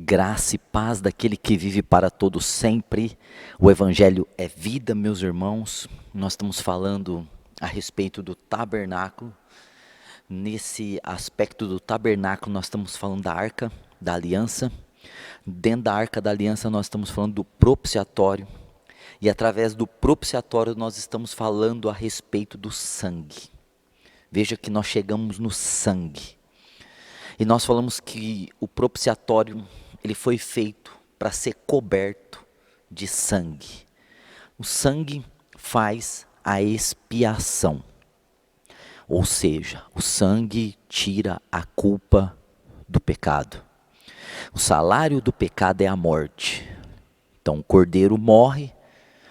Graça e paz daquele que vive para todo sempre. O Evangelho é vida, meus irmãos. Nós estamos falando a respeito do tabernáculo. Nesse aspecto do tabernáculo, nós estamos falando da Arca da Aliança. Dentro da Arca da Aliança, nós estamos falando do propiciatório. E através do propiciatório, nós estamos falando a respeito do sangue. Veja que nós chegamos no sangue. E nós falamos que o propiciatório, ele foi feito para ser coberto de sangue. O sangue faz a expiação. Ou seja, o sangue tira a culpa do pecado. O salário do pecado é a morte. Então o cordeiro morre,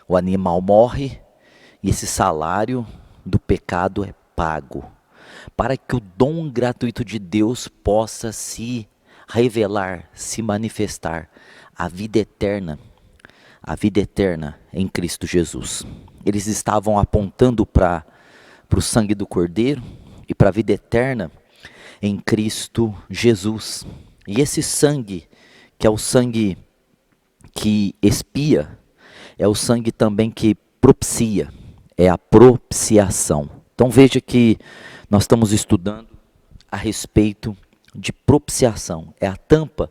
o animal morre, e esse salário do pecado é pago. Para que o dom gratuito de Deus possa se revelar, se manifestar, a vida eterna em Cristo Jesus. Eles estavam apontando para o sangue do Cordeiro e para a vida eterna em Cristo Jesus. E esse sangue, que é o sangue que expia, é o sangue também que propicia, é a propiciação. Então veja que nós estamos estudando a respeito de propiciação. É a tampa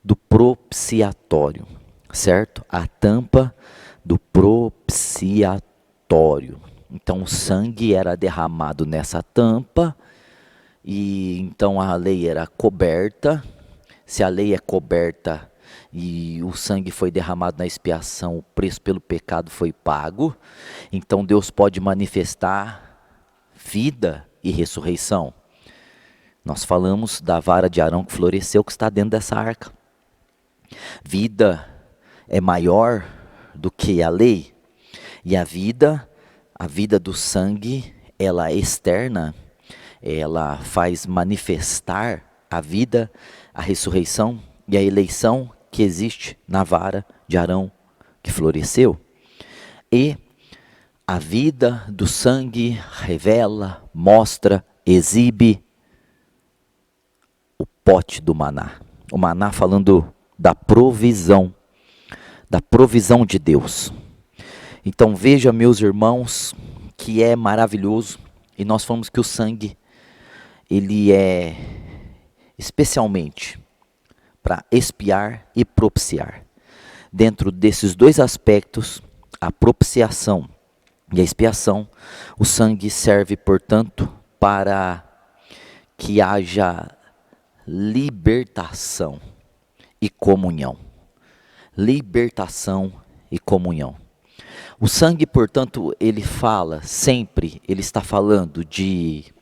do propiciatório, certo? A tampa do propiciatório. Então o sangue era derramado nessa tampa e então a lei era coberta. Se a lei é coberta e o sangue foi derramado na expiação, o preço pelo pecado foi pago. Então Deus pode manifestar vida e ressurreição. Nós falamos da vara de Arão que floresceu, que está dentro dessa arca. Vida é maior do que a lei. E a vida do sangue, ela é externa, ela faz manifestar a vida, a ressurreição e a eleição que existe na vara de Arão que floresceu. E a vida do sangue revela, mostra, exibe o pote do maná. O maná falando da provisão de Deus. Então veja, meus irmãos, que é maravilhoso. E nós falamos que o sangue, ele é especialmente para expiar e propiciar. Dentro desses dois aspectos, a propiciação e a expiação, o sangue serve, portanto, para que haja libertação e comunhão. Libertação e comunhão. O sangue, portanto, ele fala sempre, ele está falando de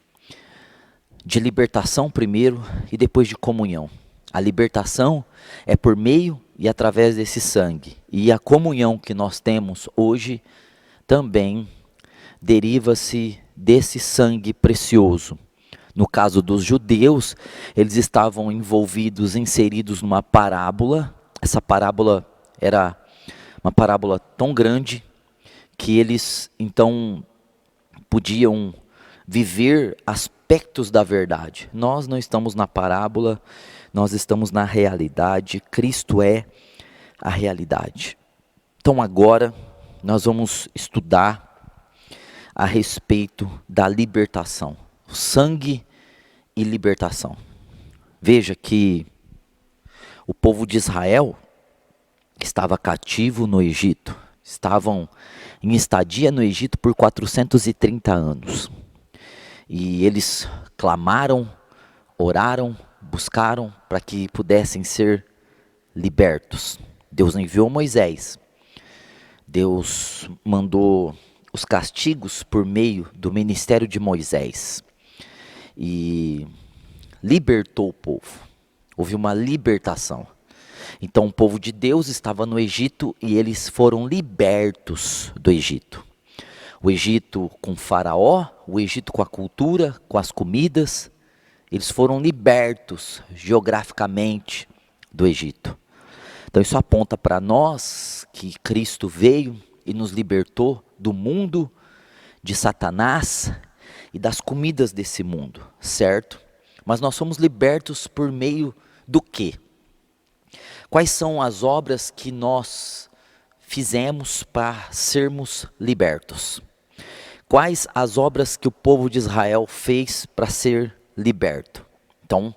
libertação primeiro e depois de comunhão. A libertação é por meio e através desse sangue. E a comunhão que nós temos hoje também deriva-se desse sangue precioso. No caso dos judeus, eles estavam envolvidos, inseridos numa parábola. Essa parábola era uma parábola tão grande que eles então podiam viver aspectos da verdade. Nós não estamos na parábola, nós estamos na realidade. Cristo é a realidade. Então agora nós vamos estudar a respeito da libertação. Sangue e libertação. Veja que o povo de Israel estava cativo no Egito. Estavam em estadia no Egito por 430 anos. E eles clamaram, oraram, buscaram para que pudessem ser libertos. Deus enviou Moisés. Deus mandou os castigos por meio do ministério de Moisés. E libertou o povo. Houve uma libertação. Então o povo de Deus estava no Egito e eles foram libertos do Egito. O Egito com Faraó, o Egito com a cultura, com as comidas, eles foram libertos geograficamente do Egito. Então isso aponta para nós que Cristo veio e nos libertou do mundo, de Satanás e das comidas desse mundo, certo? Mas nós somos libertos por meio do quê? Quais são as obras que nós fizemos para sermos libertos? Quais as obras que o povo de Israel fez para ser liberto? Então,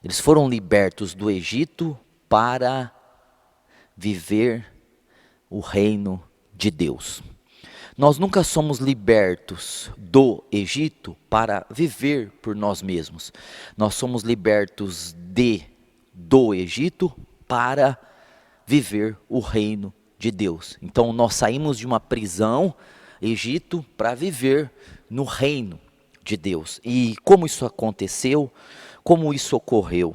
eles foram libertos do Egito para viver o reino de Deus. Nós nunca somos libertos do Egito para viver por nós mesmos. Nós somos libertos do Egito para viver o reino de Deus. Então nós saímos de uma prisão, Egito, para viver no reino de Deus. E como isso aconteceu? Como isso ocorreu?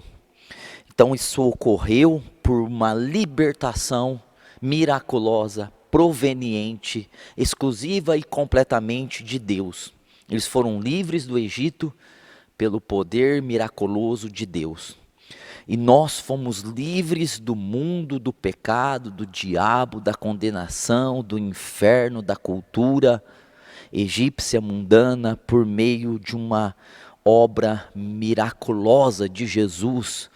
Então isso ocorreu por uma libertação miraculosa, proveniente, exclusiva e completamente de Deus. Eles foram livres do Egito pelo poder miraculoso de Deus. E nós fomos livres do mundo, do pecado, do diabo, da condenação, do inferno, da cultura egípcia mundana, por meio de uma obra miraculosa de Jesus.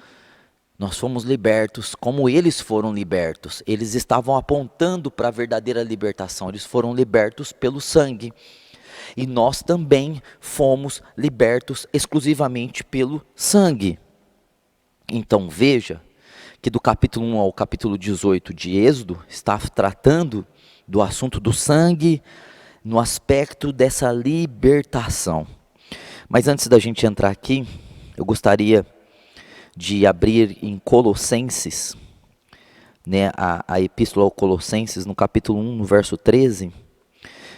Nós fomos libertos como eles foram libertos. Eles estavam apontando para a verdadeira libertação. Eles foram libertos pelo sangue. E nós também fomos libertos exclusivamente pelo sangue. Então veja que do capítulo 1 ao capítulo 18 de Êxodo está tratando do assunto do sangue no aspecto dessa libertação. Mas antes da gente entrar aqui, eu gostaria de abrir em Colossenses, a epístola ao Colossenses, no capítulo 1, no verso 13,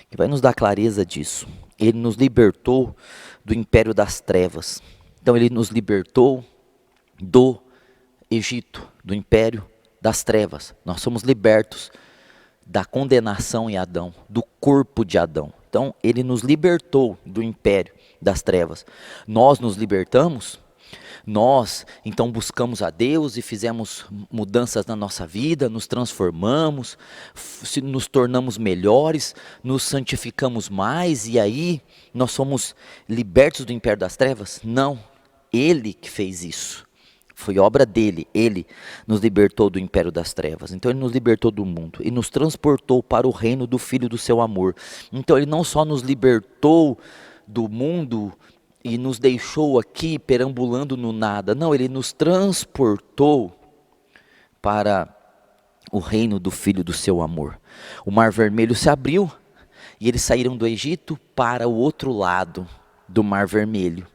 que vai nos dar clareza disso. Ele nos libertou do império das trevas. Então ele nos libertou do Egito, do império das trevas. Nós somos libertos da condenação em Adão, do corpo de Adão. Então ele nos libertou do império das trevas. Nós nos libertamos. Nós, então, buscamos a Deus e fizemos mudanças na nossa vida, nos transformamos, nos tornamos melhores, nos santificamos mais e aí nós somos libertos do império das trevas? Não, Ele que fez isso. Foi obra dele, ele nos libertou do império das trevas. Então ele nos libertou do mundo e nos transportou para o reino do Filho do seu amor. Então ele não só nos libertou do mundo e nos deixou aqui perambulando no nada. Não, ele nos transportou para o reino do Filho do seu amor. O Mar Vermelho se abriu e eles saíram do Egito para o outro lado do Mar Vermelho.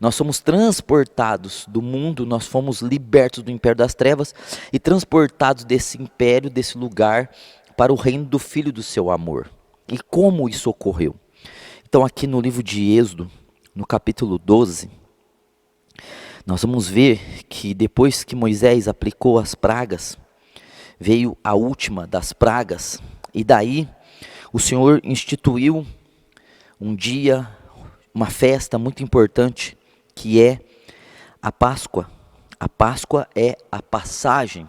Nós somos transportados do mundo, nós fomos libertos do império das trevas e transportados desse império, desse lugar, para o reino do Filho do seu amor. E como isso ocorreu? Então aqui no livro de Êxodo, no capítulo 12, nós vamos ver que depois que Moisés aplicou as pragas, veio a última das pragas, e daí o Senhor instituiu um dia, uma festa muito importante, que é a Páscoa. A Páscoa é a passagem,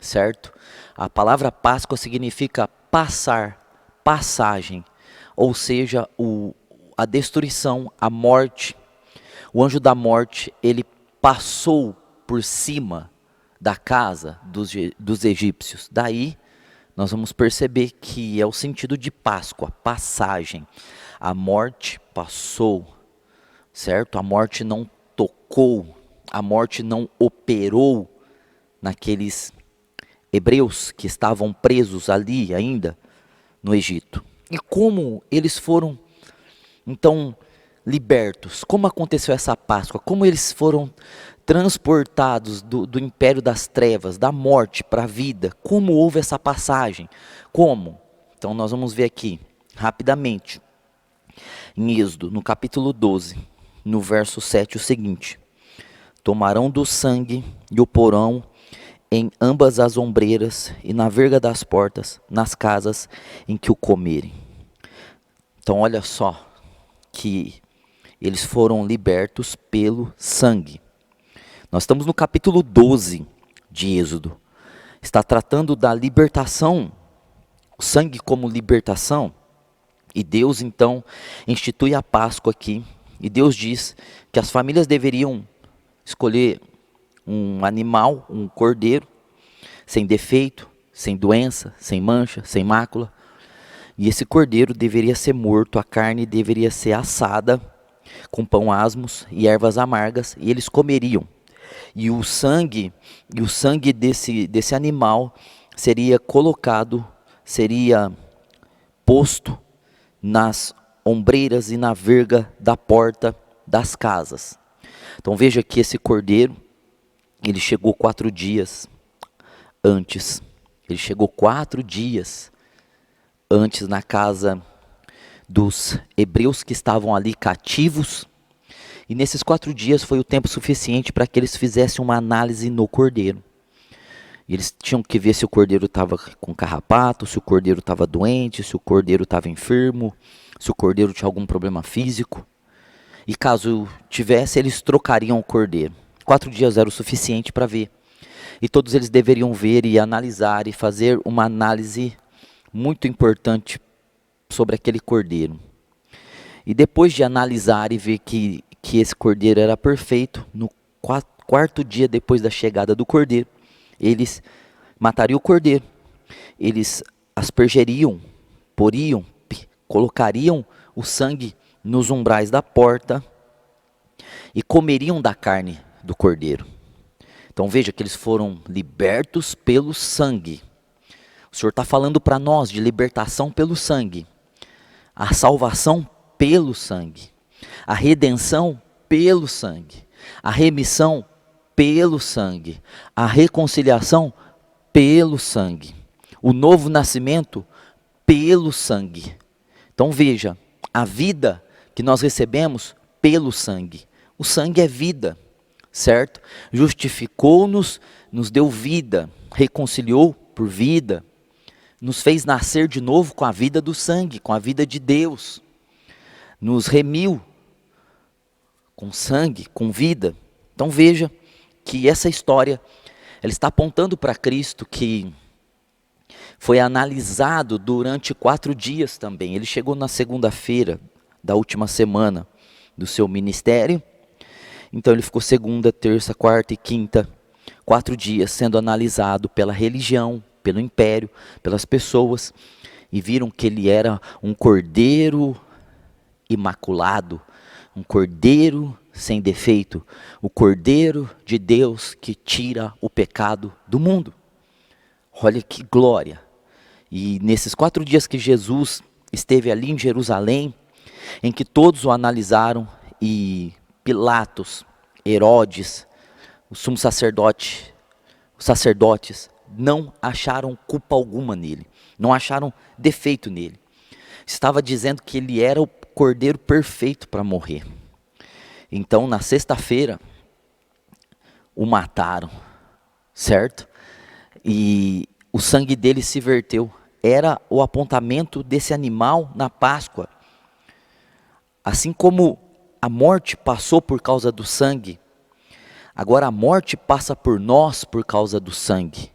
certo? A palavra Páscoa significa passar, passagem, ou seja, a destruição, a morte. O anjo da morte, ele passou por cima da casa dos egípcios. Daí, nós vamos perceber que é o sentido de Páscoa, passagem. A morte passou, certo? A morte não tocou, a morte não operou naqueles hebreus que estavam presos ali ainda no Egito. E como eles foram, então, libertos? Como aconteceu essa Páscoa? Como eles foram transportados do império das trevas, da morte para a vida? Como houve essa passagem? Como? Então nós vamos ver aqui, rapidamente, em Êxodo, no capítulo 12, no verso 7, o seguinte: tomarão do sangue e o porão em ambas as ombreiras e na verga das portas, nas casas em que o comerem. Então olha só, que eles foram libertos pelo sangue. Nós estamos no capítulo 12 de Êxodo. Está tratando da libertação, o sangue como libertação. E Deus então institui a Páscoa aqui. E Deus diz que as famílias deveriam escolher um animal, um cordeiro, sem defeito, sem doença, sem mancha, sem mácula. E esse cordeiro deveria ser morto, a carne deveria ser assada com pão asmos e ervas amargas, e eles comeriam. E o sangue desse animal seria colocado, seria posto nas ombreiras e na verga da porta das casas. Então veja que esse cordeiro, ele chegou 4 dias antes. Ele chegou 4 dias antes na casa dos hebreus que estavam ali cativos. E nesses 4 dias foi o tempo suficiente para que eles fizessem uma análise no cordeiro. E eles tinham que ver se o cordeiro estava com carrapato, se o cordeiro estava doente, se o cordeiro estava enfermo, se o cordeiro tinha algum problema físico. E caso tivesse, eles trocariam o cordeiro. 4 dias era o suficiente para ver. E todos eles deveriam ver e analisar e fazer uma análise muito importante sobre aquele cordeiro. E depois de analisar e ver que esse cordeiro era perfeito, no 4º dia depois da chegada do cordeiro, eles matariam o cordeiro, eles aspergeriam, colocariam o sangue nos umbrais da porta e comeriam da carne do cordeiro. Então veja que eles foram libertos pelo sangue. O Senhor está falando para nós de libertação pelo sangue, a salvação pelo sangue, a redenção pelo sangue, a remissão pelo sangue, a reconciliação pelo sangue, o novo nascimento pelo sangue. Então veja, a vida que nós recebemos pelo sangue. O sangue é vida, certo? Justificou-nos, nos deu vida, reconciliou por vida, nos fez nascer de novo com a vida do sangue, com a vida de Deus. Nos remiu com sangue, com vida. Então veja que essa história, ela está apontando para Cristo, que foi analisado durante 4 dias também. Ele chegou na segunda-feira da última semana do seu ministério. Então ele ficou segunda, terça, quarta e quinta, 4 dias sendo analisado pela religião, pelo império, pelas pessoas, e viram que ele era um cordeiro imaculado, um cordeiro sem defeito, o cordeiro de Deus que tira o pecado do mundo. Olha que glória! E nesses 4 dias que Jesus esteve ali em Jerusalém, em que todos o analisaram, e Pilatos, Herodes, o sumo sacerdote, os sacerdotes não acharam culpa alguma nele, não acharam defeito nele. Estava dizendo que ele era o cordeiro perfeito para morrer. Então na sexta-feira o mataram, certo? E o sangue dele se verteu. Era o apontamento desse animal na Páscoa. Assim como a morte passou por causa do sangue, agora a morte passa por nós por causa do sangue.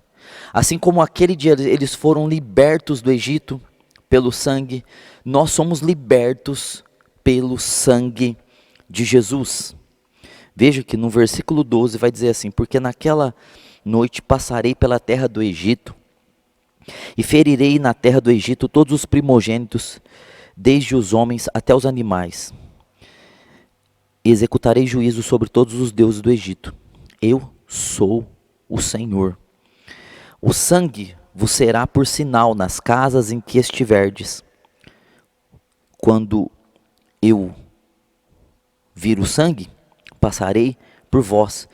Assim como aquele dia eles foram libertos do Egito pelo sangue, nós somos libertos pelo sangue de Jesus. Veja que no versículo 12 vai dizer assim: porque naquela noite passarei pela terra do Egito, e ferirei na terra do Egito todos os primogênitos, desde os homens até os animais. Executarei juízo sobre todos os deuses do Egito. Eu sou o Senhor. O sangue vos será por sinal nas casas em que estiverdes. Quando eu vir o sangue, passarei por vós,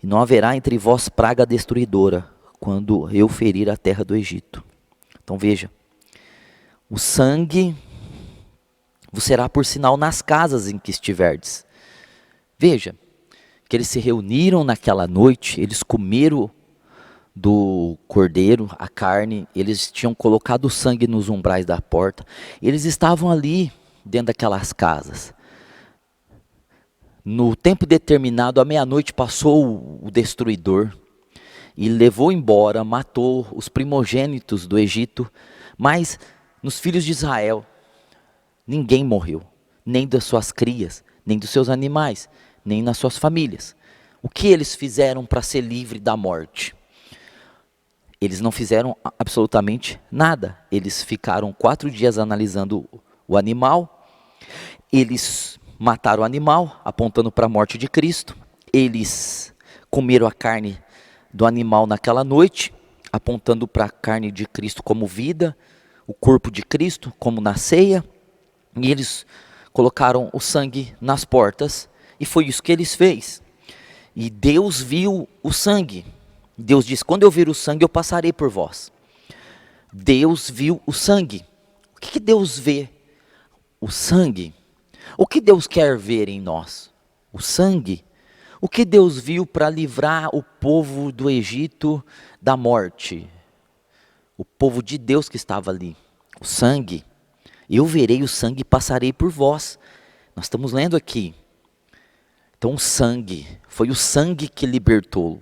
e não haverá entre vós praga destruidora, quando eu ferir a terra do Egito. Então veja, o sangue vos será por sinal nas casas em que estiverdes. Veja, que eles se reuniram naquela noite, eles comeram do cordeiro, a carne, eles tinham colocado o sangue nos umbrais da porta, eles estavam ali dentro daquelas casas. No tempo determinado, à meia-noite, passou o destruidor e levou embora, matou os primogênitos do Egito, mas nos filhos de Israel ninguém morreu, nem das suas crias, nem dos seus animais, nem nas suas famílias. O que eles fizeram para ser livre da morte? Eles não fizeram absolutamente nada. Eles ficaram 4 dias analisando o animal. Eles mataram o animal, apontando para a morte de Cristo. Eles comeram a carne do animal naquela noite, apontando para a carne de Cristo como vida, o corpo de Cristo como na ceia. E eles colocaram o sangue nas portas, e foi isso que eles fez. E Deus viu o sangue. Deus disse: quando eu vir o sangue, eu passarei por vós. Deus viu o sangue. O que Deus vê? O sangue. O que Deus quer ver em nós? O sangue. O que Deus viu para livrar o povo do Egito da morte? O povo de Deus que estava ali. O sangue. Eu verei o sangue e passarei por vós. Nós estamos lendo aqui. Então o sangue, foi o sangue que libertou.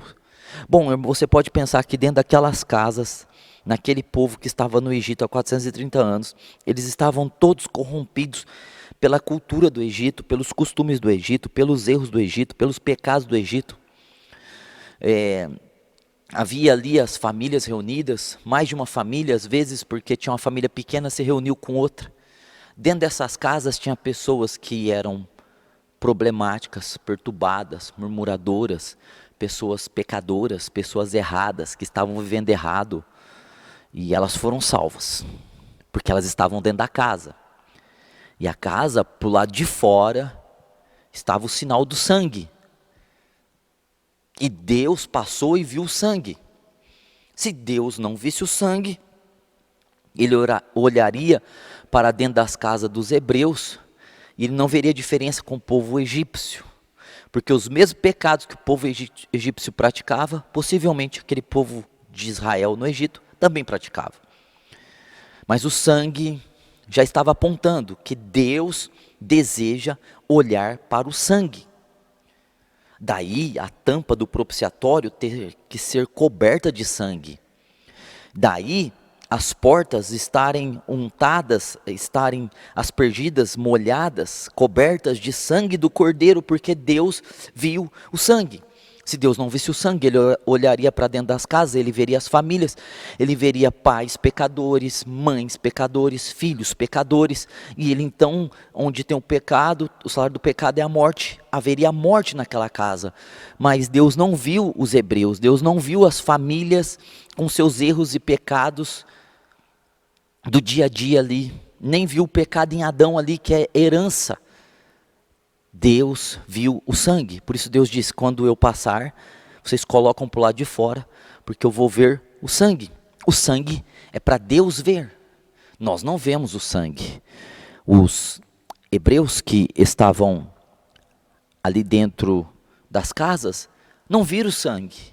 Bom, você pode pensar que dentro daquelas casas, naquele povo que estava no Egito há 430 anos, eles estavam todos corrompidos pela cultura do Egito, pelos costumes do Egito, pelos erros do Egito, pelos pecados do Egito. Havia ali as famílias reunidas, mais de uma família, às vezes, porque tinha uma família pequena, se reuniu com outra. Dentro dessas casas tinha pessoas que eram problemáticas, perturbadas, murmuradoras, pessoas pecadoras, pessoas erradas, que estavam vivendo errado. E elas foram salvas, porque elas estavam dentro da casa. E a casa, para o lado de fora, estava o sinal do sangue. E Deus passou e viu o sangue. Se Deus não visse o sangue, ele olharia para dentro das casas dos hebreus, e ele não veria diferença com o povo egípcio. Porque os mesmos pecados que o povo egípcio praticava, possivelmente aquele povo de Israel no Egito também praticava. Mas o sangue já estava apontando que Deus deseja olhar para o sangue. Daí a tampa do propiciatório ter que ser coberta de sangue. Daí as portas estarem untadas, estarem aspergidas, molhadas, cobertas de sangue do cordeiro, porque Deus viu o sangue. Se Deus não visse o sangue, ele olharia para dentro das casas, ele veria as famílias, ele veria pais pecadores, mães pecadores, filhos pecadores, e ele então, onde tem o pecado, o salário do pecado é a morte, haveria morte naquela casa. Mas Deus não viu os hebreus, Deus não viu as famílias com seus erros e pecados do dia a dia ali, nem viu o pecado em Adão ali, que é herança. Deus viu o sangue, por isso Deus disse: quando eu passar, vocês colocam para o lado de fora, porque eu vou ver o sangue. O sangue é para Deus ver, nós não vemos o sangue. Os hebreus que estavam ali dentro das casas, não viram o sangue,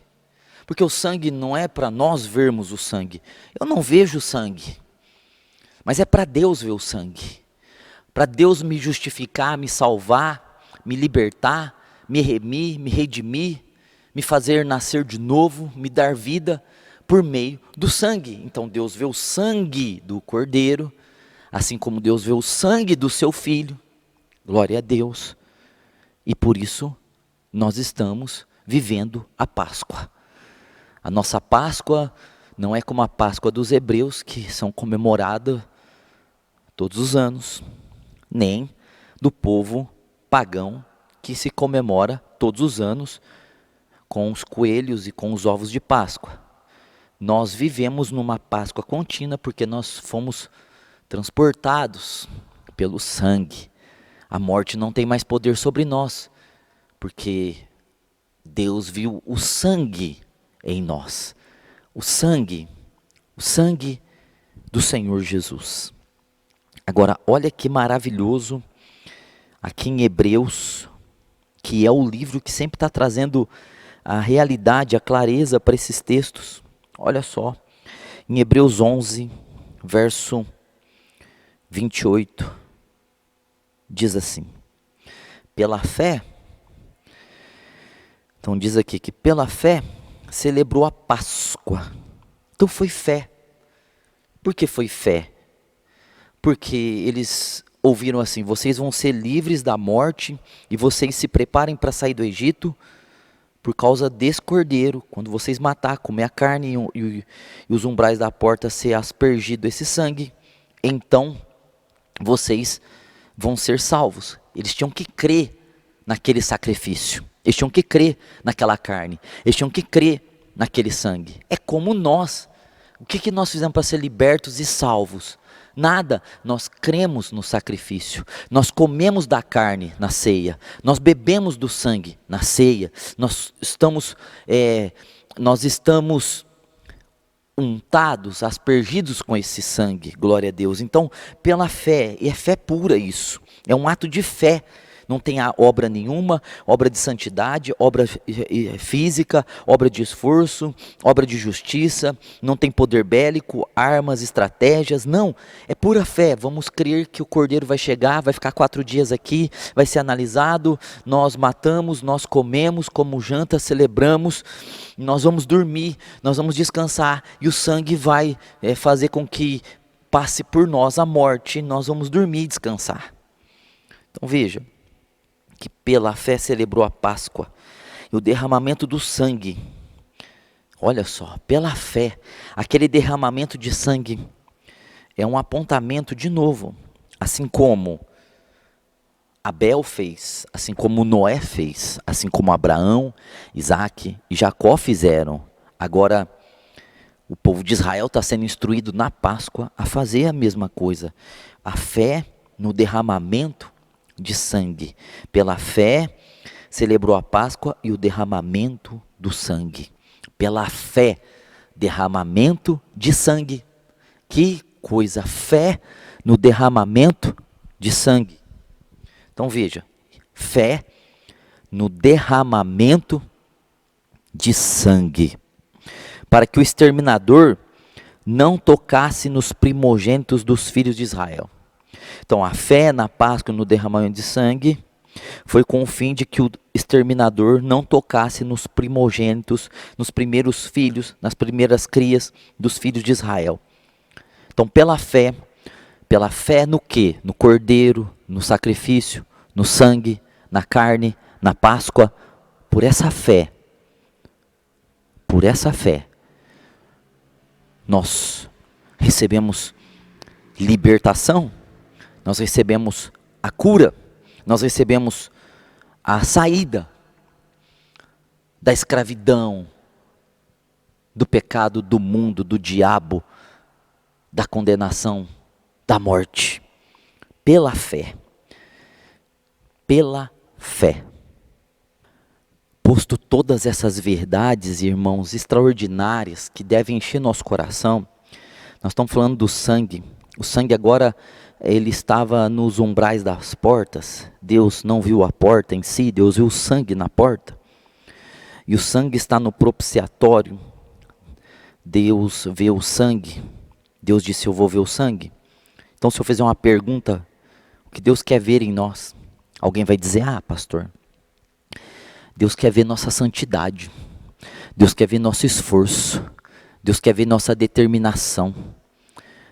porque o sangue não é para nós vermos o sangue. Eu não vejo o sangue, mas é para Deus ver o sangue, para Deus me justificar, me salvar, me libertar, me remir, me redimir, me fazer nascer de novo, me dar vida por meio do sangue. Então Deus vê o sangue do Cordeiro, assim como Deus vê o sangue do seu Filho, glória a Deus, e por isso nós estamos vivendo a Páscoa. A nossa Páscoa não é como a Páscoa dos hebreus, que são comemoradas todos os anos, nem do povo pagão, que se comemora todos os anos com os coelhos e com os ovos de Páscoa. Nós vivemos numa Páscoa contínua porque nós fomos transportados pelo sangue. A morte não tem mais poder sobre nós, porque Deus viu o sangue em nós. O sangue do Senhor Jesus. Agora, olha que maravilhoso, aqui em Hebreus, que é o livro que sempre está trazendo a realidade, a clareza para esses textos. Olha só, em Hebreus 11, verso 28, diz assim: pela fé, então diz aqui que pela fé celebrou a Páscoa. Então foi fé. Por que foi fé? Porque eles ouviram assim: vocês vão ser livres da morte e vocês se preparem para sair do Egito, por causa desse cordeiro, quando vocês matar, comer a carne e os umbrais da porta ser aspergido esse sangue, então vocês vão ser salvos. Eles tinham que crer naquele sacrifício, eles tinham que crer naquela carne, eles tinham que crer naquele sangue. É como nós. O que nós fizemos para ser libertos e salvos? Nada, nós cremos no sacrifício, nós comemos da carne na ceia, nós bebemos do sangue na ceia, nós estamos untados, aspergidos com esse sangue, glória a Deus. Então, pela fé, e é fé pura isso, é um ato de fé. Não tem obra nenhuma, obra de santidade, obra física, obra de esforço, obra de justiça, não tem poder bélico, armas, estratégias, não, é pura fé. Vamos crer que o cordeiro vai chegar, vai ficar 4 dias aqui, vai ser analisado, nós matamos, nós comemos como janta, celebramos, nós vamos dormir, nós vamos descansar, e o sangue vai fazer com que passe por nós a morte, nós vamos dormir e descansar. Então veja, que pela fé celebrou a Páscoa e o derramamento do sangue. Olha só, pela fé, aquele derramamento de sangue é um apontamento de novo, assim como Abel fez, assim como Noé fez, assim como Abraão, Isaac e Jacó fizeram. Agora, o povo de Israel está sendo instruído na Páscoa a fazer a mesma coisa. A fé no derramamento de sangue. Pela fé, celebrou a Páscoa e o derramamento do sangue. Pela fé, derramamento de sangue. Que coisa, fé no derramamento de sangue. Então veja, fé no derramamento de sangue. Para que o exterminador não tocasse nos primogênitos dos filhos de Israel. Então a fé na Páscoa e no derramamento de sangue foi com o fim de que o exterminador não tocasse nos primogênitos, nos primeiros filhos, nas primeiras crias dos filhos de Israel. Então pela fé no quê? No cordeiro, no sacrifício, no sangue, na carne, na Páscoa, por essa fé, nós recebemos libertação, nós recebemos a cura, nós recebemos a saída da escravidão, do pecado, do mundo, do diabo, da condenação, da morte, pela fé. Pela fé. Posto todas essas verdades, irmãos, extraordinárias, que devem encher nosso coração, nós estamos falando do sangue. O sangue agora, ele estava nos umbrais das portas. Deus não viu a porta em si, Deus viu o sangue na porta. E o sangue está no propiciatório. Deus vê o sangue. Deus disse, eu vou ver o sangue. Então se eu fizer uma pergunta, o que Deus quer ver em nós? Alguém vai dizer, pastor, Deus quer ver nossa santidade. Deus quer ver nosso esforço. Deus quer ver nossa determinação.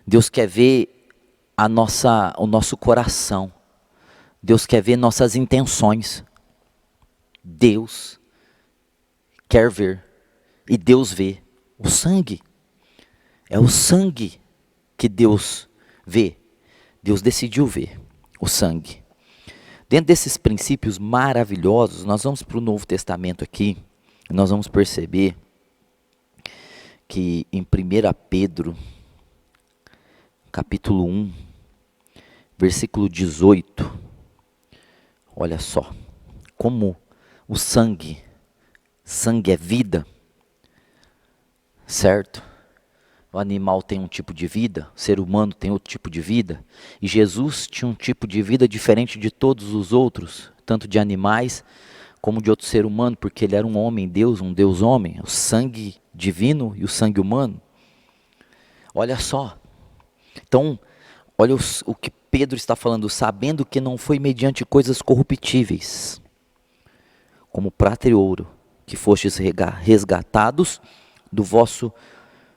Deus quer ver o nosso coração. Deus quer ver nossas intenções. Deus quer ver. E Deus vê o sangue. É o sangue que Deus vê. Deus decidiu ver o sangue. Dentro desses princípios maravilhosos, nós vamos para o Novo Testamento aqui. E nós vamos perceber que em 1 Pedro, capítulo 1, versículo 18, olha só, como o sangue é vida, certo? O animal tem um tipo de vida, o ser humano tem outro tipo de vida, e Jesus tinha um tipo de vida diferente de todos os outros, tanto de animais como de outro ser humano, porque ele era um homem Deus, um Deus homem, o sangue divino e o sangue humano. Olha só, então, olha o que Pedro está falando, sabendo que não foi mediante coisas corruptíveis, como prata e ouro, que fostes resgatados do vosso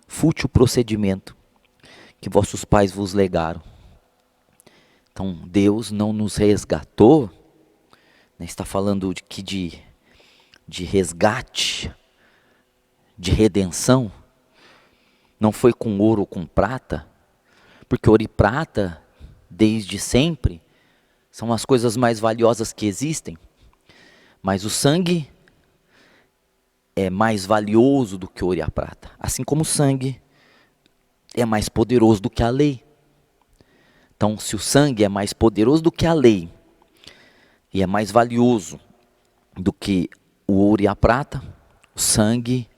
fútil procedimento, que vossos pais vos legaram. Então, Deus não nos resgatou, né, está falando de de resgate, de redenção, não foi com ouro ou com prata, porque ouro e prata, desde sempre, são as coisas mais valiosas que existem, mas o sangue é mais valioso do que o ouro e a prata, assim como o sangue é mais poderoso do que a lei. Então, se o sangue é mais poderoso do que a lei, e é mais valioso do que o ouro e a prata, o sangue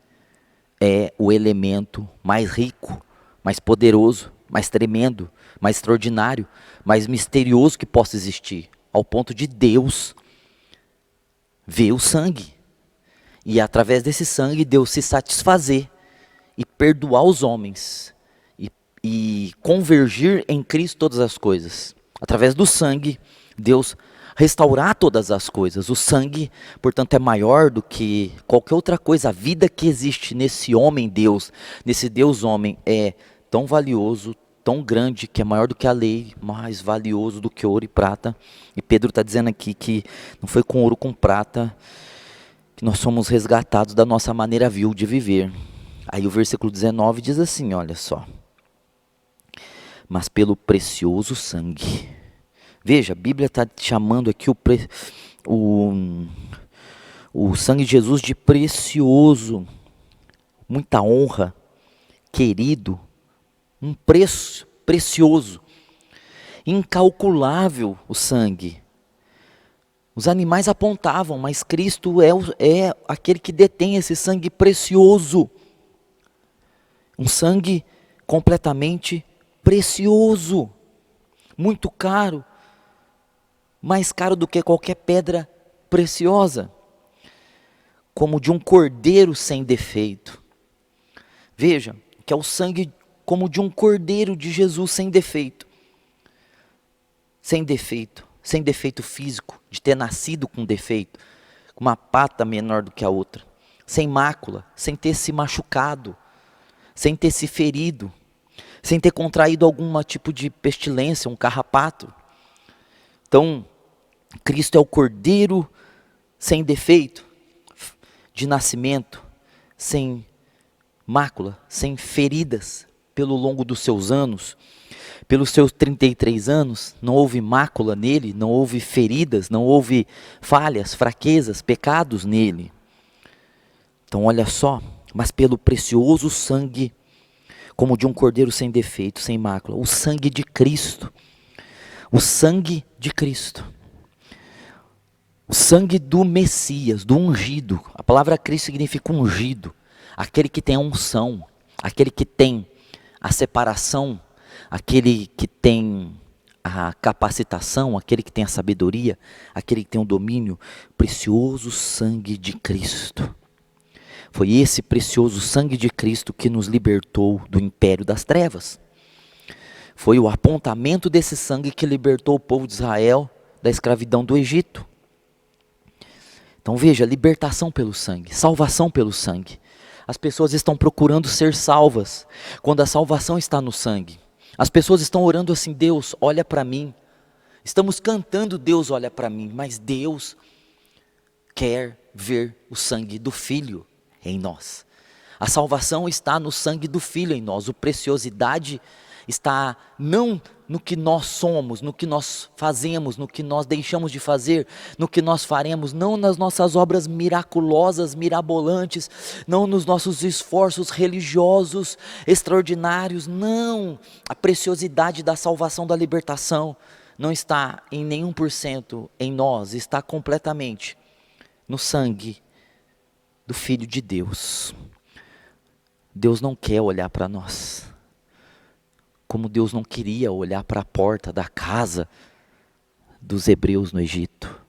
é o elemento mais rico, mais poderoso, mais tremendo, mais extraordinário, mais misterioso que possa existir, ao ponto de Deus ver o sangue. E através desse sangue, Deus se satisfazer e perdoar os homens e convergir em Cristo todas as coisas. Através do sangue, Deus restaurar todas as coisas. O sangue, portanto, é maior do que qualquer outra coisa. A vida que existe nesse homem Deus, nesse Deus homem, é tão valioso, tão grande, que é maior do que a lei, mais valioso do que ouro e prata. E Pedro está dizendo aqui que não foi com ouro, com prata, que nós somos resgatados da nossa maneira vil de viver. Aí o versículo 19 diz assim, olha só. Mas pelo precioso sangue. Veja, a Bíblia está chamando aqui o sangue de Jesus de precioso, muita honra, querido, um preço precioso, incalculável o sangue. Os animais apontavam, mas Cristo é aquele que detém esse sangue precioso. Um sangue completamente precioso, muito caro, mais caro do que qualquer pedra preciosa, como de um cordeiro sem defeito. Veja, que é o sangue como de um cordeiro de Jesus sem defeito. Sem defeito físico, de ter nascido com defeito, com uma pata menor do que a outra, sem mácula, sem ter se machucado, sem ter se ferido, sem ter contraído algum tipo de pestilência, um carrapato. Então, Cristo é o cordeiro sem defeito, de nascimento, sem mácula, sem feridas, pelo longo dos seus anos. Pelos seus 33 anos, não houve mácula nele, não houve feridas, não houve falhas, fraquezas, pecados nele. Então olha só, mas pelo precioso sangue, como de um cordeiro sem defeito, sem mácula, o sangue de Cristo, o sangue de Cristo, o sangue do Messias, do ungido. A palavra Cristo significa ungido, aquele que tem a unção, aquele que tem a separação, aquele que tem a capacitação, aquele que tem a sabedoria, aquele que tem o domínio. Precioso sangue de Cristo. Foi esse precioso sangue de Cristo que nos libertou do império das trevas. Foi o apontamento desse sangue que libertou o povo de Israel da escravidão do Egito. Então veja, libertação pelo sangue, salvação pelo sangue. As pessoas estão procurando ser salvas, quando a salvação está no sangue. As pessoas estão orando assim, Deus, olha para mim. Estamos cantando, Deus, olha para mim. Mas Deus quer ver o sangue do Filho em nós. A salvação está no sangue do Filho em nós. A preciosidade está não no que nós somos, no que nós fazemos, no que nós deixamos de fazer, no que nós faremos, não nas nossas obras miraculosas, mirabolantes, não nos nossos esforços religiosos extraordinários, não. A preciosidade da salvação, da libertação, não está em nenhum por cento em nós, está completamente no sangue do Filho de Deus. Deus não quer olhar para nós como Deus não queria olhar para a porta da casa dos hebreus no Egito.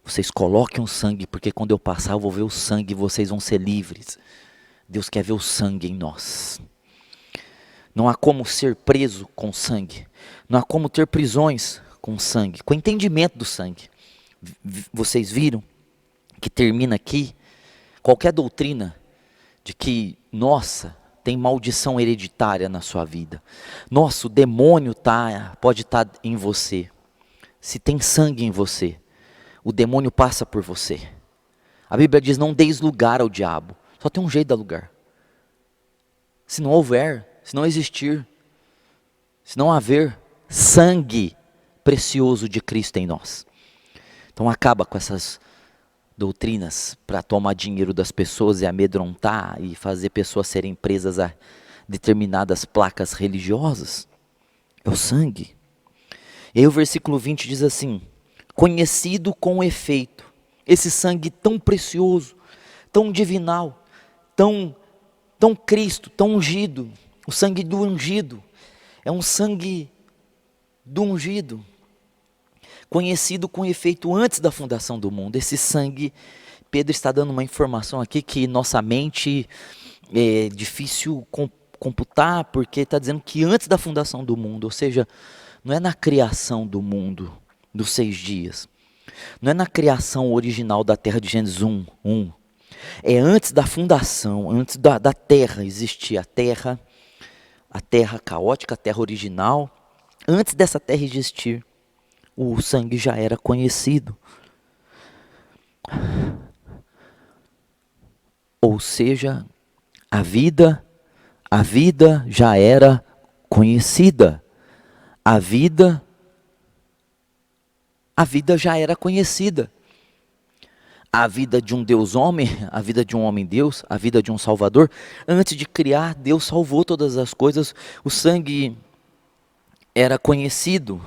Vocês coloquem o sangue, porque quando eu passar eu vou ver o sangue e vocês vão ser livres. Deus quer ver o sangue em nós. Não há como ser preso com sangue. Não há como ter prisões com sangue, com entendimento do sangue. Vocês viram que termina aqui qualquer doutrina de que, nossa, tem maldição hereditária na sua vida. Nossa, o demônio pode estar em você. Se tem sangue em você, o demônio passa por você. A Bíblia diz: não deis lugar ao diabo. Só tem um jeito de dar lugar. Se não houver, se não existir, se não haver sangue precioso de Cristo em nós. Então acaba com essas doutrinas para tomar dinheiro das pessoas e amedrontar e fazer pessoas serem presas a determinadas placas religiosas. É o sangue. E aí o versículo 20 diz assim: conhecido com efeito, esse sangue tão precioso, tão divinal, tão Cristo, tão ungido, o sangue do ungido, é um sangue do ungido, conhecido com efeito antes da fundação do mundo. Esse sangue, Pedro está dando uma informação aqui que nossa mente é difícil computar, porque está dizendo que antes da fundação do mundo, ou seja, não é na criação do mundo, dos 6 dias, não é na criação original da terra de Gênesis 1, é antes da fundação, antes da terra existir, a terra caótica, a terra original. Antes dessa terra existir, o sangue já era conhecido. Ou seja, a vida já era conhecida. A vida já era conhecida. A vida de um Deus homem, a vida de um homem Deus, a vida de um Salvador. Antes de criar, Deus salvou todas as coisas. O sangue era conhecido.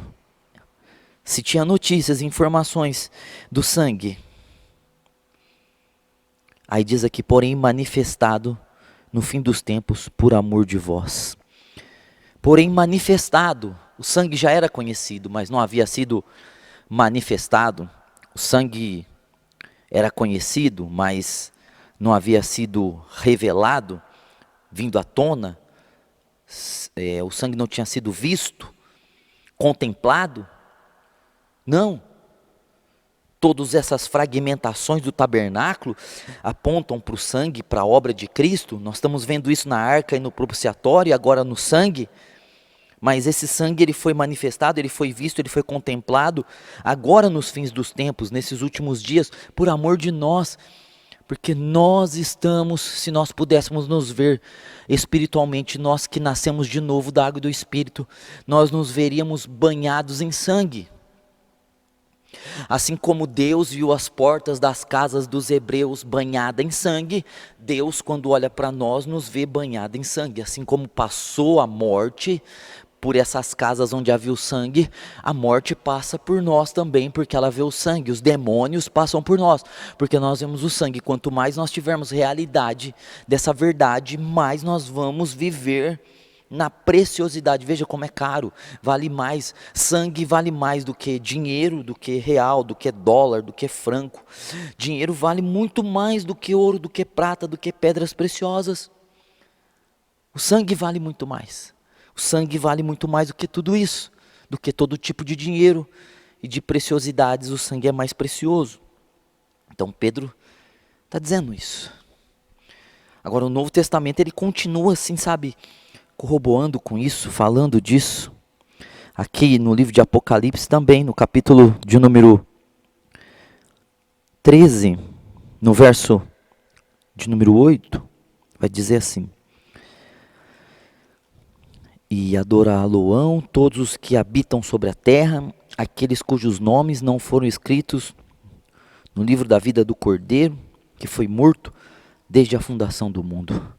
Se tinha notícias, informações do sangue. Aí diz aqui: porém manifestado no fim dos tempos por amor de vós. Porém manifestado. O sangue já era conhecido, mas não havia sido manifestado. O sangue era conhecido, mas não havia sido revelado, vindo à tona. O sangue não tinha sido visto, contemplado. Não. Todas essas fragmentações do tabernáculo apontam para o sangue, para a obra de Cristo. Nós estamos vendo isso na arca e no propiciatório, e agora no sangue. Mas esse sangue, ele foi manifestado, ele foi visto, ele foi contemplado, agora nos fins dos tempos, nesses últimos dias, por amor de nós. Porque nós estamos, se nós pudéssemos nos ver espiritualmente, nós que nascemos de novo da água e do Espírito, nós nos veríamos banhados em sangue. Assim como Deus viu as portas das casas dos hebreus banhadas em sangue, Deus, quando olha para nós, nos vê banhado em sangue. Assim como passou a morte por essas casas onde havia o sangue, a morte passa por nós também, porque ela vê o sangue. Os demônios passam por nós, porque nós vemos o sangue. Quanto mais nós tivermos realidade dessa verdade, mais nós vamos viver na preciosidade. Veja como é caro, vale mais, sangue vale mais do que dinheiro, do que real, do que dólar, do que franco. Dinheiro vale muito mais do que ouro, do que prata, do que pedras preciosas. O sangue vale muito mais. O sangue vale muito mais do que tudo isso, do que todo tipo de dinheiro e de preciosidades. O sangue é mais precioso. Então Pedro está dizendo isso. Agora o Novo Testamento, ele continua assim, sabe, corroborando com isso, falando disso. Aqui no livro de Apocalipse também, no capítulo de número 13, no verso de número 8, vai dizer assim: e adorá-lo-ão todos os que habitam sobre a terra, aqueles cujos nomes não foram escritos no livro da vida do Cordeiro, que foi morto desde a fundação do mundo.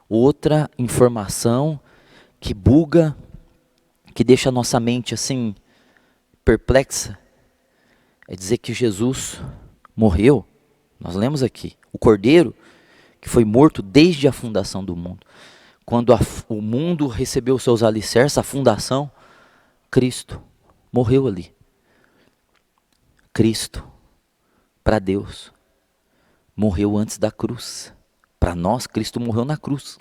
Outra informação que buga, que deixa a nossa mente assim perplexa, é dizer que Jesus morreu. Nós lemos aqui, o Cordeiro que foi morto desde a fundação do mundo. Quando o mundo recebeu seus alicerces, a fundação, Cristo morreu ali. Cristo, para Deus, morreu antes da cruz. Para nós, Cristo morreu na cruz.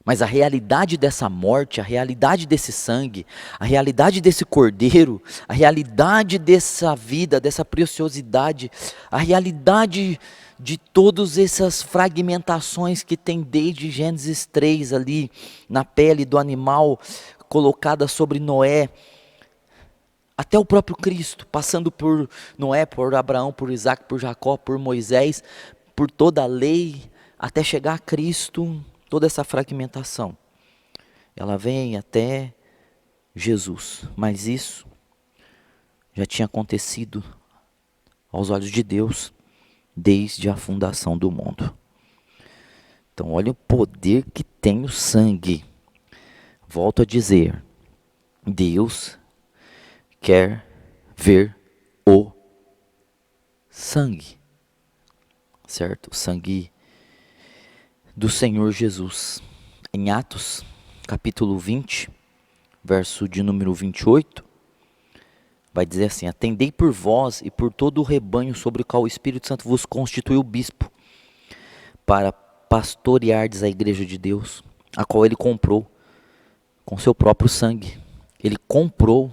Mas a realidade dessa morte, a realidade desse sangue, a realidade desse cordeiro, a realidade dessa vida, dessa preciosidade, a realidade de todas essas fragmentações que tem desde Gênesis 3 ali, na pele do animal colocada sobre Noé, Até o próprio Cristo, passando por Noé, por Abraão, por Isaac, por Jacó, por Moisés, por toda a lei, até chegar a Cristo, toda essa fragmentação. Ela vem até Jesus, mas isso já tinha acontecido aos olhos de Deus desde a fundação do mundo. Então, olha o poder que tem o sangue. Volto a dizer, Deus quer ver o sangue, certo? O sangue do Senhor Jesus. Em Atos, capítulo 20, verso de número 28, vai dizer assim: atendei por vós e por todo o rebanho sobre o qual o Espírito Santo vos constituiu bispo, para pastoreardes a igreja de Deus, a qual ele comprou com seu próprio sangue. Ele comprou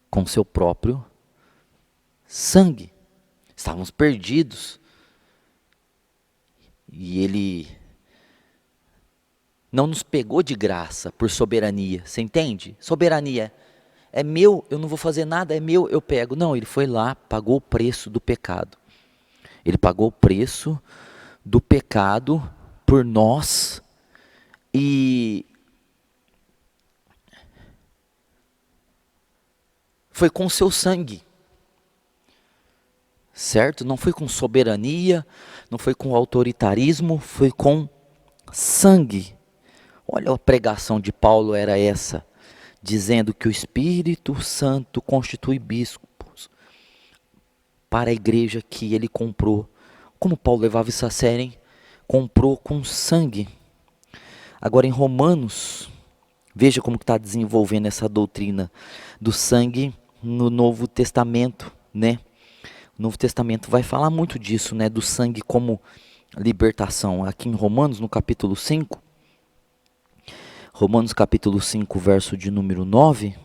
com seu próprio sangue. Estávamos perdidos. E ele não nos pegou de graça por soberania. Você entende? Soberania é meu, eu não vou fazer nada, é meu, eu pego. Não, ele foi lá, pagou o preço do pecado. Ele pagou o preço do pecado por nós. E foi com seu sangue, certo? Não foi com soberania, não foi com autoritarismo, foi com sangue. Olha, a pregação de Paulo era essa, dizendo que o Espírito Santo constitui bispos para a igreja que ele comprou. Como Paulo levava isso a sério, hein? Comprou com sangue. Agora em Romanos, veja como está desenvolvendo essa doutrina do sangue no Novo Testamento, né? O Novo Testamento vai falar muito disso, né? Do sangue como libertação. Aqui em Romanos, no capítulo 5, Romanos capítulo 5, verso de número 9,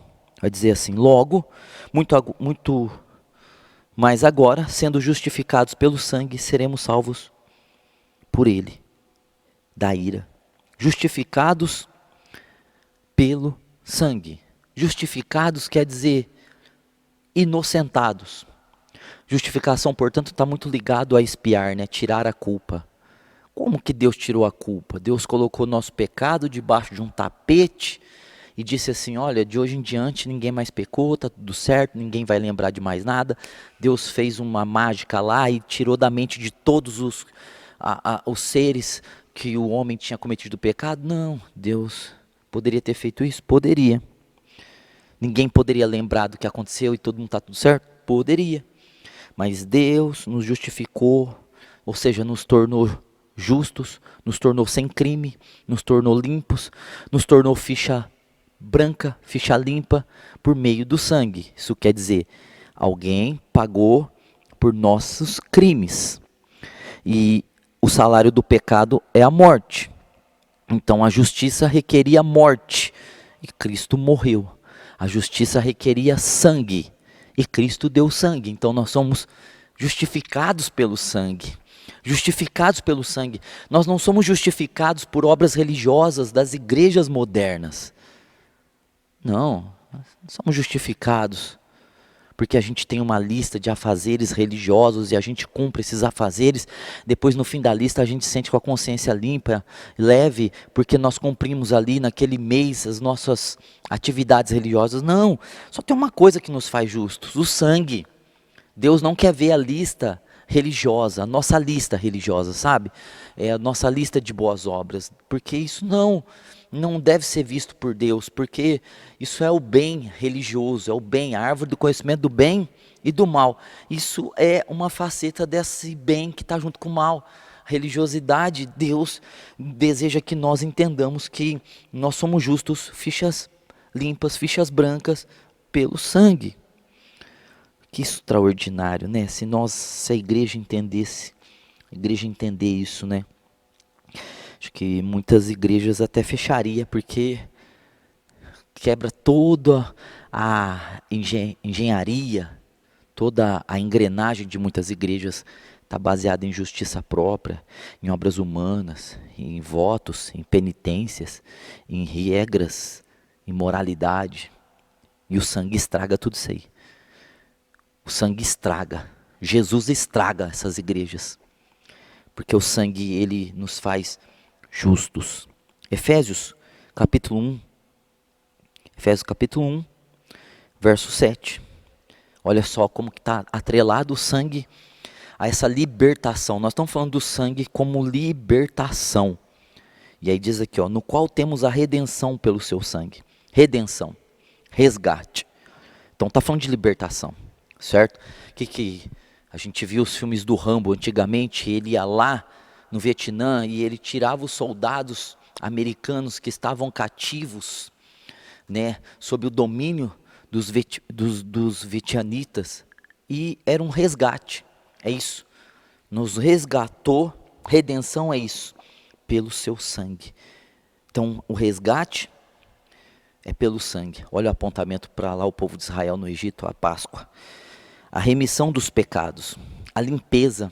vai dizer assim: logo, muito mais agora, sendo justificados pelo sangue, seremos salvos por ele, da ira. Justificados pelo sangue. Justificados quer dizer inocentados. Justificação, portanto, está muito ligado a expiar, né? Tirar a culpa. Como que Deus tirou a culpa? Deus colocou nosso pecado debaixo de um tapete e disse assim: olha, de hoje em diante ninguém mais pecou, está tudo certo, ninguém vai lembrar de mais nada. Deus fez uma mágica lá e tirou da mente de todos os seres que o homem tinha cometido pecado. Não, Deus poderia ter feito isso? Poderia. Ninguém poderia lembrar do que aconteceu e todo mundo está tudo certo? Poderia. Mas Deus nos justificou, ou seja, nos tornou justos, nos tornou sem crime, nos tornou limpos, nos tornou ficha branca, ficha limpa, por meio do sangue. Isso quer dizer, alguém pagou por nossos crimes. E o salário do pecado é a morte. Então a justiça requeria morte, e Cristo morreu. A justiça requeria sangue, e Cristo deu sangue. Então nós somos justificados pelo sangue. Justificados pelo sangue. Nós não somos justificados por obras religiosas das igrejas modernas. Não, nós somos justificados porque a gente tem uma lista de afazeres religiosos e a gente cumpre esses afazeres. Depois, no fim da lista, a gente sente com a consciência limpa, leve, porque nós cumprimos ali naquele mês as nossas atividades religiosas. Não, só tem uma coisa que nos faz justos: o sangue. Deus não quer ver a lista religiosa, a nossa lista religiosa, sabe? É a nossa lista de boas obras, porque isso não deve ser visto por Deus, porque isso é o bem religioso, é o bem, a árvore do conhecimento do bem e do mal. Isso é uma faceta desse bem que está junto com o mal. A religiosidade, Deus deseja que nós entendamos que nós somos justos, fichas limpas, fichas brancas, pelo sangue. Que extraordinário, né? Se a igreja entendesse, a igreja entender isso, né? Acho que muitas igrejas até fecharia, porque quebra toda a engenharia, toda a engrenagem de muitas igrejas está baseada em justiça própria, em obras humanas, em votos, em penitências, em regras, em moralidade, E o sangue estraga tudo isso aí. O sangue estraga. Jesus estraga essas igrejas. Porque o sangue, ele nos faz justos. Efésios capítulo 1. Efésios capítulo 1, verso 7. Olha só como que está atrelado o sangue a essa libertação. Nós estamos falando do sangue como libertação. E aí diz aqui, ó, no qual temos a redenção pelo seu sangue. Redenção, resgate. Então está falando de libertação, certo? Que a gente viu os filmes do Rambo antigamente, ele ia lá no Vietnã e ele tirava os soldados americanos que estavam cativos, né, sob o domínio dos vietnamitas, e era um resgate, é isso, nos resgatou, redenção é isso, pelo seu sangue. Então o resgate é pelo sangue. Olha o apontamento para lá o povo de Israel no Egito, a Páscoa. A remissão dos pecados, a limpeza,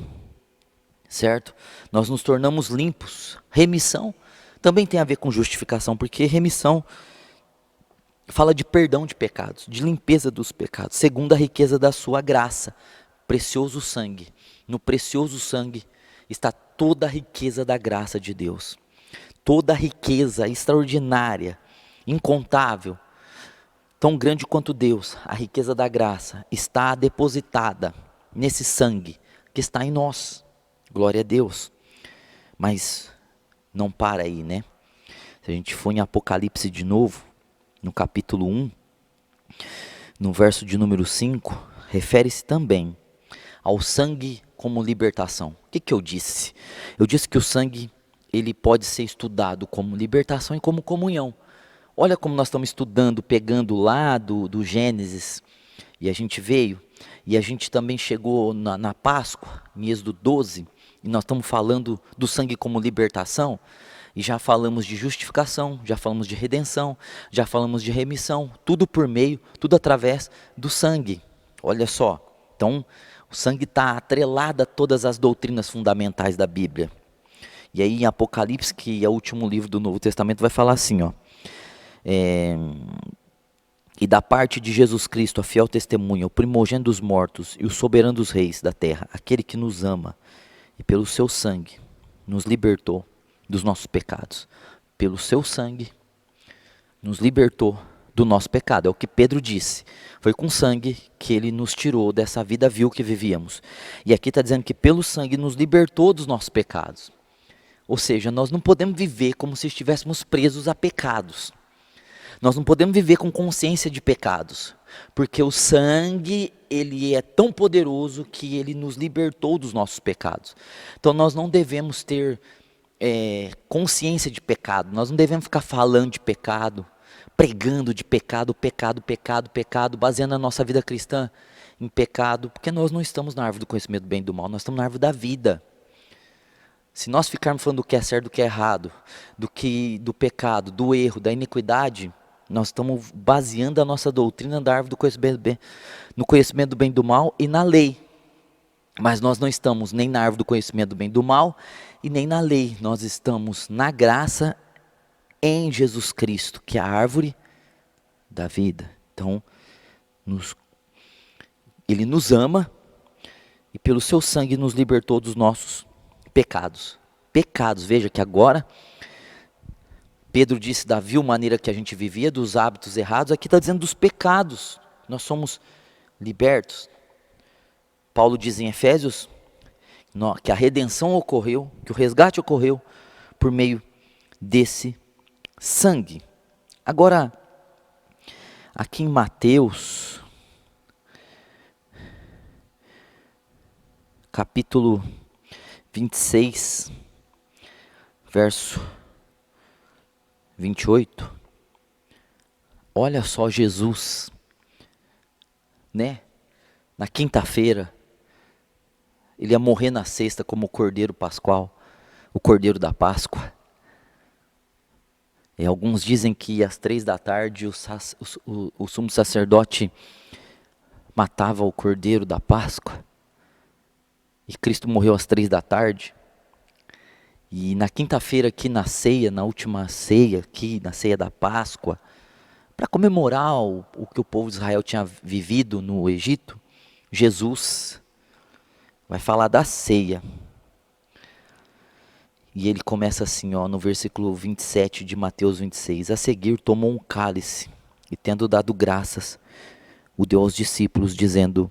certo? Nós nos tornamos limpos. Remissão também tem a ver com justificação, porque remissão fala de perdão de pecados, de limpeza dos pecados, segundo a riqueza da sua graça, precioso sangue. No precioso sangue está toda a riqueza da graça de Deus, toda a riqueza extraordinária, incontável, tão grande quanto Deus, a riqueza da graça está depositada nesse sangue que está em nós. Glória a Deus. Mas não para aí, né? Se a gente for em Apocalipse de novo, no capítulo 1, no verso de número 5, refere-se também ao sangue como libertação. O que eu disse? Eu disse que o sangue, ele pode ser estudado como libertação e como comunhão. Olha como nós estamos estudando, pegando lá do Gênesis, e a gente veio, e a gente também chegou na Páscoa, em Êxodo 12, e nós estamos falando do sangue como libertação, e já falamos de justificação, já falamos de redenção, já falamos de remissão, tudo por meio, tudo através do sangue. Olha só, então o sangue está atrelado a todas as doutrinas fundamentais da Bíblia. E aí em Apocalipse, que é o último livro do Novo Testamento, vai falar assim, ó. E da parte de Jesus Cristo, a fiel testemunha, o primogênito dos mortos e o soberano dos reis da terra, aquele que nos ama e pelo seu sangue nos libertou dos nossos pecados. Pelo seu sangue nos libertou do nosso pecado. É o que Pedro disse. Foi com sangue que ele nos tirou dessa vida vil que vivíamos. E aqui está dizendo que pelo sangue nos libertou dos nossos pecados. Ou seja, nós não podemos viver como se estivéssemos presos a pecados. Nós não podemos viver com consciência de pecados. Porque o sangue, ele é tão poderoso que ele nos libertou dos nossos pecados. Então nós não devemos ter consciência de pecado. Nós não devemos ficar falando de pecado, pregando de pecado, baseando a nossa vida cristã em pecado, porque nós não estamos na árvore do conhecimento do bem e do mal, nós estamos na árvore da vida. Se nós ficarmos falando do que é certo, do que é errado, do pecado, do erro, da iniquidade, nós estamos baseando a nossa doutrina da árvore do conhecimento do bem, no conhecimento do bem e do mal e na lei. Mas nós não estamos nem na árvore do conhecimento do bem e do mal e nem na lei. Nós estamos na graça em Jesus Cristo, que é a árvore da vida. Então, Ele nos ama e pelo seu sangue nos libertou dos nossos pecados. Pecados, veja que agora, Pedro disse da vil maneira que a gente vivia, dos hábitos errados, aqui está dizendo dos pecados. Nós somos libertos. Paulo diz em Efésios que a redenção ocorreu, que o resgate ocorreu por meio desse sangue. Agora, aqui em Mateus, capítulo 26, verso 28, olha só Jesus, né? Na quinta-feira, ele ia morrer na sexta como o Cordeiro Pascual, o Cordeiro da Páscoa. E alguns dizem que às 3 da tarde o sumo sacerdote matava o Cordeiro da Páscoa. E Cristo morreu às 3 da tarde. E na quinta-feira aqui na ceia, na última ceia aqui, na ceia da Páscoa, Para comemorar o que o povo de Israel tinha vivido no Egito, Jesus vai falar da ceia. E ele começa assim, no versículo 27 de Mateus 26. A seguir tomou um cálice e tendo dado graças, o deu aos discípulos, dizendo: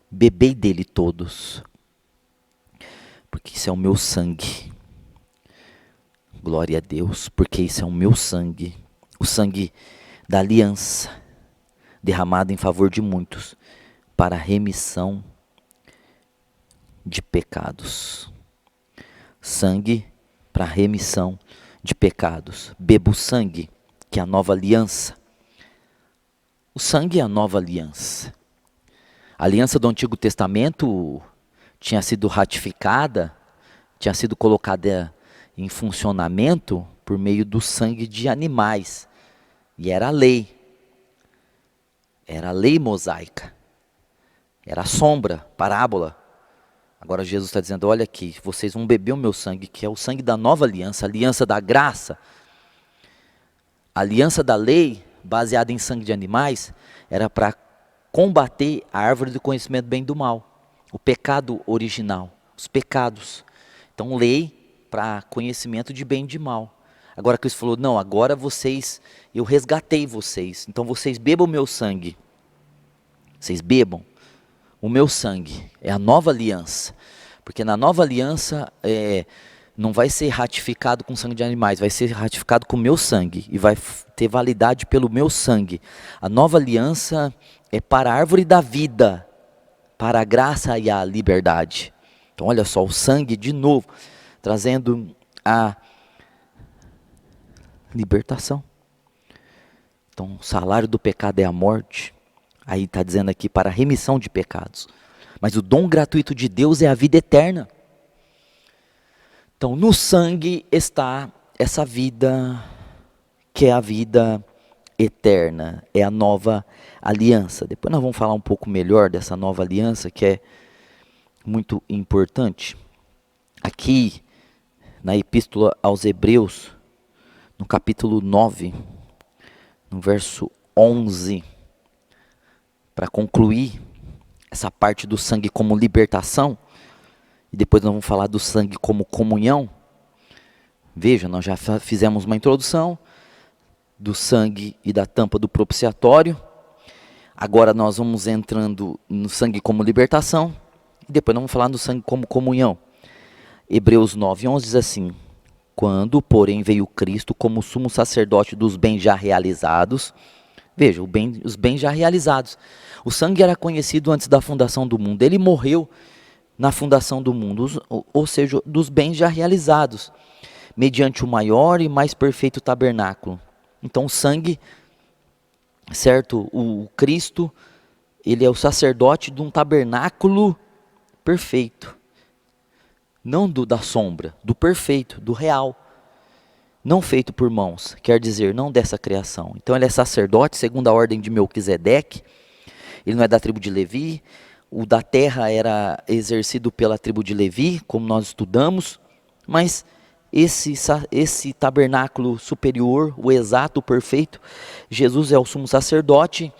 bebei dele todos, porque isso é o meu sangue. Glória a Deus, porque isso é o meu sangue, o sangue da aliança, derramado em favor de muitos, para a remissão de pecados. Sangue para a remissão de pecados. Beba o sangue, que é a nova aliança. O sangue é a nova aliança. A aliança do Antigo Testamento tinha sido ratificada, tinha sido colocada em funcionamento por meio do sangue de animais. E era a lei. Era a lei mosaica. Era a sombra, parábola. Agora Jesus está dizendo, olha aqui, vocês vão beber o meu sangue, que é o sangue da nova aliança, a aliança da graça. A aliança da lei, baseada em sangue de animais, era para combater a árvore do conhecimento do bem e do mal. O pecado original, os pecados. Então, lei para conhecimento de bem e de mal. Agora Cristo falou, não, agora eu resgatei vocês, então vocês bebam o meu sangue. Vocês bebam o meu sangue, é a nova aliança. Porque na nova aliança, não vai ser ratificado com sangue de animais, vai ser ratificado com o meu sangue. E vai ter validade pelo meu sangue. A nova aliança é para a árvore da vida, para a graça e a liberdade. Então olha só, o sangue de novo, trazendo a libertação. Então o salário do pecado é a morte. Aí está dizendo aqui para a remissão de pecados. Mas o dom gratuito de Deus é a vida eterna. Então no sangue está essa vida, que é a vida eterna. É a nova aliança. Depois nós vamos falar um pouco melhor dessa nova aliança, que é muito importante. Aqui na Epístola aos Hebreus, no capítulo 9, no verso 11, para concluir essa parte do sangue como libertação, e depois nós vamos falar do sangue como comunhão. Veja, nós já fizemos uma introdução do sangue e da tampa do propiciatório. Agora nós vamos entrando no sangue como libertação, e depois nós vamos falar do sangue como comunhão. Hebreus 9:11 diz assim: quando, porém, veio Cristo como sumo sacerdote dos bens já realizados. Veja, os bens já realizados. O sangue era conhecido antes da fundação do mundo. Ele morreu na fundação do mundo, ou seja, dos bens já realizados, mediante o maior e mais perfeito tabernáculo. Então o sangue, certo, o Cristo, ele é o sacerdote de um tabernáculo perfeito. Não da sombra, do perfeito, do real. Não feito por mãos, quer dizer, não dessa criação. Então ele é sacerdote, segundo a ordem de Melquisedeque. Ele não é da tribo de Levi. O da terra era exercido pela tribo de Levi, como nós estudamos. Mas esse tabernáculo superior, o exato, o perfeito, Jesus é o sumo sacerdote.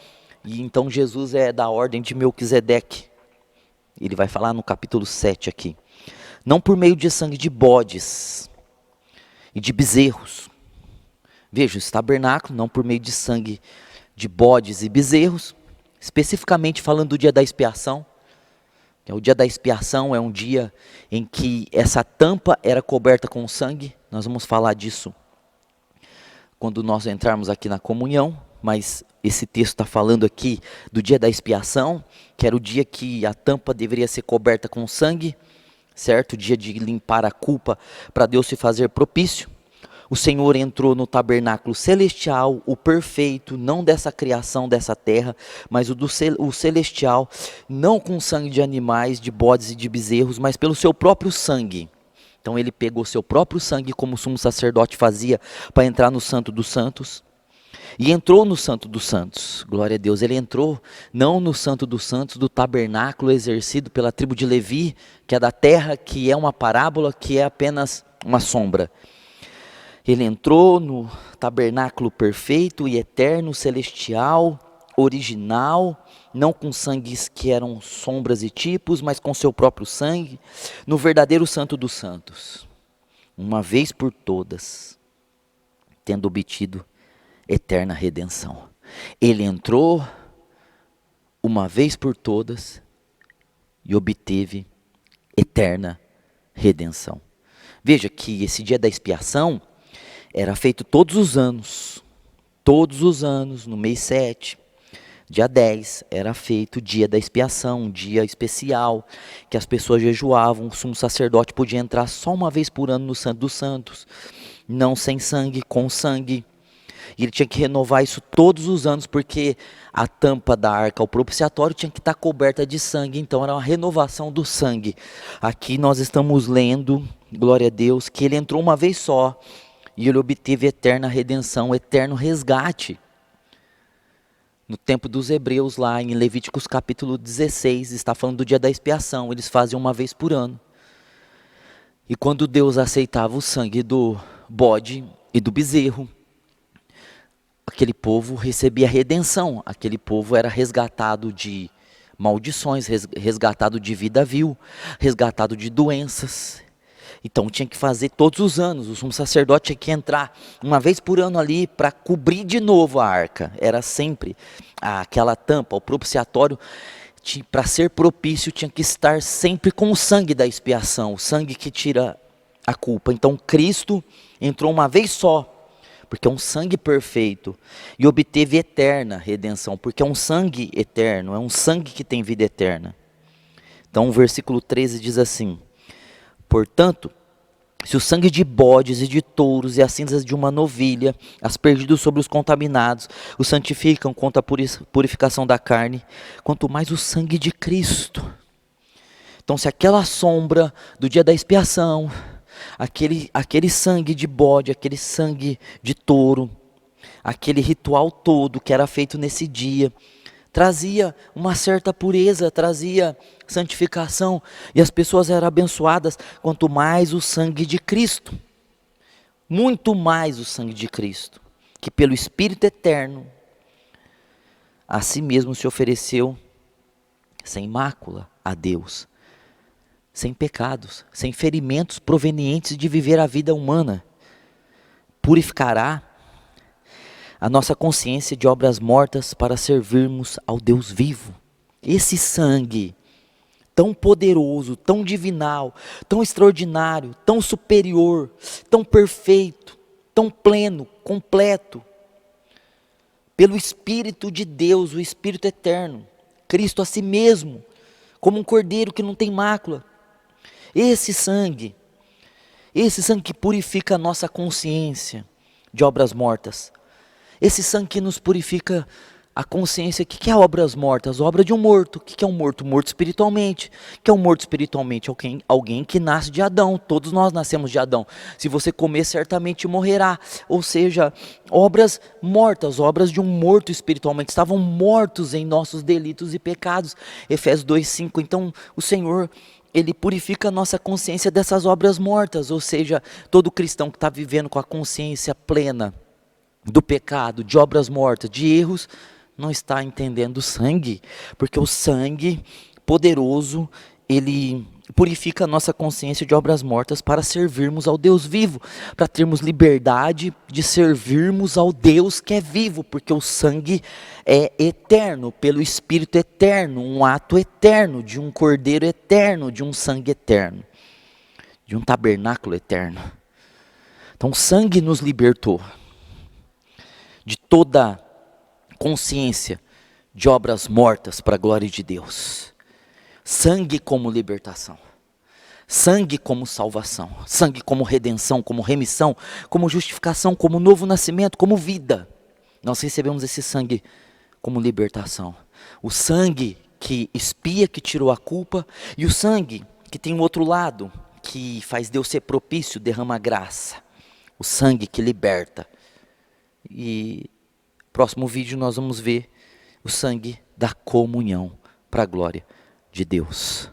E então Jesus é da ordem de Melquisedeque. Ele vai falar no capítulo 7 aqui. Não por meio de sangue de bodes e de bezerros. Veja, esse tabernáculo, não por meio de sangue de bodes e bezerros, especificamente falando do dia da expiação. O dia da expiação é um dia em que essa tampa era coberta com sangue. Nós vamos falar disso quando nós entrarmos aqui na comunhão, mas esse texto está falando aqui do dia da expiação, que era o dia que a tampa deveria ser coberta com sangue, certo? O dia de limpar a culpa para Deus se fazer propício. O Senhor entrou no tabernáculo celestial, o perfeito, não dessa criação dessa terra, mas o celestial, não com sangue de animais, de bodes e de bezerros, mas pelo seu próprio sangue. Então ele pegou seu próprio sangue, como o sumo sacerdote fazia, para entrar no Santo dos Santos. E entrou no Santo dos Santos, glória a Deus. Ele entrou não no Santo dos Santos, do tabernáculo exercido pela tribo de Levi, que é da terra, que é uma parábola, que é apenas uma sombra. Ele entrou no tabernáculo perfeito e eterno, celestial, original, não com sangues que eram sombras e tipos, mas com seu próprio sangue, no verdadeiro Santo dos Santos, uma vez por todas, tendo obtido eterna redenção. Ele entrou uma vez por todas e obteve eterna redenção. Veja que esse dia da expiação era feito todos os anos, no mês 7, dia 10, era feito o dia da expiação, um dia especial, que as pessoas jejuavam, o sumo sacerdote podia entrar só uma vez por ano no Santo dos Santos, não sem sangue, com sangue, e ele tinha que renovar isso todos os anos, porque a tampa da arca, o propiciatório, tinha que estar coberta de sangue, então era uma renovação do sangue. Aqui nós estamos lendo, glória a Deus, que ele entrou uma vez só, e ele obteve eterna redenção, eterno resgate. No tempo dos hebreus, lá em Levíticos capítulo 16, está falando do dia da expiação, eles faziam uma vez por ano. E quando Deus aceitava o sangue do bode e do bezerro, aquele povo recebia redenção, aquele povo era resgatado de maldições, resgatado de vida vil, resgatado de doenças. Então tinha que fazer todos os anos, o sumo sacerdote tinha que entrar uma vez por ano ali para cobrir de novo a arca. Era sempre aquela tampa, o propiciatório, para ser propício, tinha que estar sempre com o sangue da expiação, o sangue que tira a culpa. Então Cristo entrou uma vez só, porque é um sangue perfeito, e obteve eterna redenção, porque é um sangue eterno, é um sangue que tem vida eterna. Então o versículo 13 diz assim: portanto, se o sangue de bodes e de touros e as cinzas de uma novilha, aspergidos sobre os contaminados, os santificam contra a purificação da carne, quanto mais o sangue de Cristo. Então, se aquela sombra do dia da expiação, aquele sangue de bode, aquele sangue de touro, aquele ritual todo que era feito nesse dia, trazia uma certa pureza, trazia santificação, e as pessoas eram abençoadas, quanto mais o sangue de Cristo, muito mais o sangue de Cristo, que pelo Espírito eterno, a si mesmo se ofereceu, sem mácula a Deus, sem pecados, sem ferimentos provenientes de viver a vida humana, purificará a nossa consciência de obras mortas para servirmos ao Deus vivo. Esse sangue tão poderoso, tão divinal, tão extraordinário, tão superior, tão perfeito, tão pleno, completo, pelo Espírito de Deus, o Espírito eterno, Cristo a si mesmo, como um cordeiro que não tem mácula. Esse sangue que purifica a nossa consciência de obras mortas, esse sangue que nos purifica a consciência. O que é obras mortas? Obra de um morto. O que é um morto? Morto espiritualmente. O que é um morto espiritualmente? Alguém que nasce de Adão. Todos nós nascemos de Adão. Se você comer, certamente morrerá. Ou seja, obras mortas, obras de um morto espiritualmente. Estavam mortos em nossos delitos e pecados. Efésios 2:5. Então, o Senhor, Ele purifica a nossa consciência dessas obras mortas. Ou seja, todo cristão que está vivendo com a consciência plena do pecado, de obras mortas, de erros, não está entendendo o sangue, porque o sangue poderoso, ele purifica a nossa consciência de obras mortas para servirmos ao Deus vivo, para termos liberdade de servirmos ao Deus que é vivo, porque o sangue é eterno, pelo Espírito eterno, um ato eterno, de um cordeiro eterno, de um sangue eterno, de um tabernáculo eterno. Então o sangue nos libertou de toda consciência de obras mortas para a glória de Deus. Sangue como libertação, sangue como salvação, sangue como redenção, como remissão, como justificação, como novo nascimento, como vida. Nós recebemos esse sangue como libertação. O sangue que expia, que tirou a culpa, e o sangue que tem o outro lado, que faz Deus ser propício, derrama graça. O sangue que liberta. E no próximo vídeo nós vamos ver o sangue da comunhão para a glória de Deus.